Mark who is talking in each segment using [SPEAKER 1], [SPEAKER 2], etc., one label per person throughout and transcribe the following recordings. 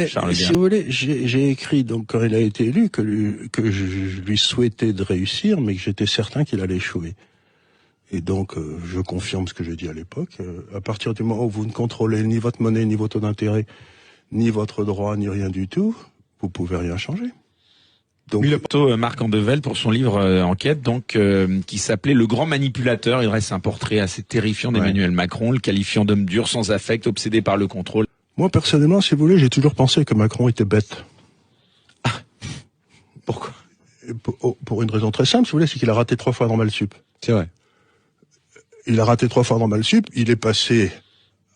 [SPEAKER 1] Charles
[SPEAKER 2] si
[SPEAKER 1] Gave.
[SPEAKER 2] vous voulez, j'ai écrit, donc, quand il a été élu, que je lui souhaitais de réussir, mais que j'étais certain qu'il allait échouer. Et donc, je confirme ce que j'ai dit à l'époque. À partir du moment où vous ne contrôlez ni votre monnaie, ni votre taux d'intérêt, ni votre droit, ni rien du tout, vous pouvez rien changer. Donc,
[SPEAKER 1] Le photo Marc Andevel pour son livre Enquête, donc qui s'appelait Le Grand Manipulateur. Il dresse un portrait assez terrifiant d'Emmanuel Macron, le qualifiant d'homme dur, sans affect, obsédé par le contrôle.
[SPEAKER 2] moi, personnellement, si vous voulez, j'ai toujours pensé que Macron était bête.
[SPEAKER 1] Pourquoi?
[SPEAKER 2] Pour une raison très simple, si vous voulez, c'est qu'il a raté 3 fois Normal Sup.
[SPEAKER 3] C'est vrai.
[SPEAKER 2] Il a raté 3 fois Normal Sup, il est passé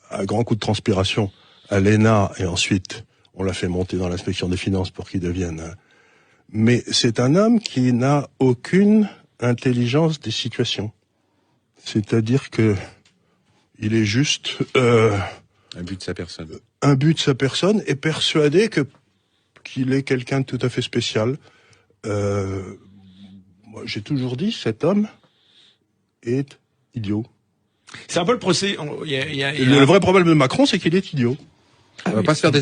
[SPEAKER 2] à grand coup de transpiration à l'ENA, et ensuite, on l'a fait monter dans l'inspection des finances pour qu'il devienne... Mais c'est un homme qui n'a aucune intelligence des situations. C'est-à-dire que il est juste
[SPEAKER 3] Un but de sa personne.
[SPEAKER 2] imbu de sa personne et persuadé qu'il est quelqu'un de tout à fait spécial. Moi, j'ai toujours dit, cet homme est idiot.
[SPEAKER 1] C'est un peu le procès.
[SPEAKER 2] Le vrai problème de Macron, c'est qu'il est idiot.
[SPEAKER 3] On va pas se faire des...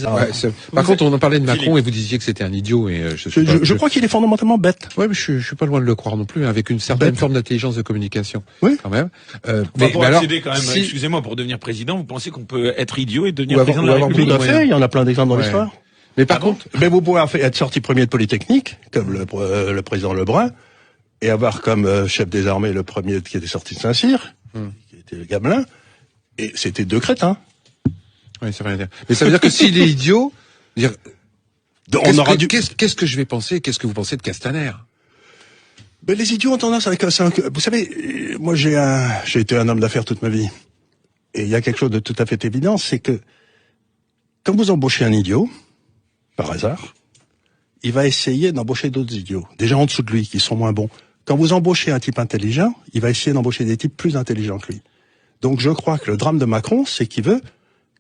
[SPEAKER 3] Par contre, on en parlait de Macron et vous disiez que c'était un idiot. Et
[SPEAKER 2] Je crois qu'il est fondamentalement bête.
[SPEAKER 3] Ouais, mais je suis pas loin de le croire non plus, avec une certaine
[SPEAKER 2] Bête.
[SPEAKER 3] forme d'intelligence de communication.
[SPEAKER 2] Oui.
[SPEAKER 3] Quand même.
[SPEAKER 1] Pour
[SPEAKER 3] alors,
[SPEAKER 1] accéder quand même,
[SPEAKER 3] si-
[SPEAKER 1] excusez-moi, pour devenir président, vous pensez qu'on peut être idiot et devenir
[SPEAKER 3] Ou avoir-
[SPEAKER 1] président de la
[SPEAKER 3] ou avoir
[SPEAKER 1] République?
[SPEAKER 2] Tout à
[SPEAKER 3] beaucoup de
[SPEAKER 2] fait,
[SPEAKER 3] moyens.
[SPEAKER 2] il y en a plein d'exemples dans
[SPEAKER 3] Ouais.
[SPEAKER 2] l'histoire.
[SPEAKER 3] Mais par
[SPEAKER 1] Ah bon
[SPEAKER 3] contre,
[SPEAKER 2] Mais vous pouvez être sorti premier de Polytechnique, comme le président Lebrun, et avoir comme chef des armées le premier qui était sorti de Saint-Cyr, qui était le Gamelin, et c'était 2 crétins.
[SPEAKER 3] oui, ça veut rien dire. Mais ça veut dire que s'il est idiot, dire,
[SPEAKER 2] On aura dû...
[SPEAKER 3] qu'est-ce que je vais penser? Qu'est-ce que vous pensez de Castaner?
[SPEAKER 2] Ben, les idiots ont tendance à casser vous savez, moi j'ai été un homme d'affaires toute ma vie. Et il y a quelque chose de tout à fait évident, c'est que quand vous embauchez un idiot, par hasard, il va essayer d'embaucher d'autres idiots, des gens en dessous de lui qui sont moins bons. Quand vous embauchez un type intelligent, il va essayer d'embaucher des types plus intelligents que lui. Donc je crois que le drame de Macron, c'est qu'il veut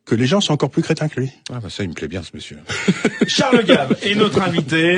[SPEAKER 2] que les gens soient encore plus crétins que lui.
[SPEAKER 3] Ah, bah ça, il me plaît bien, ce monsieur.
[SPEAKER 1] Charles Gave est notre invité.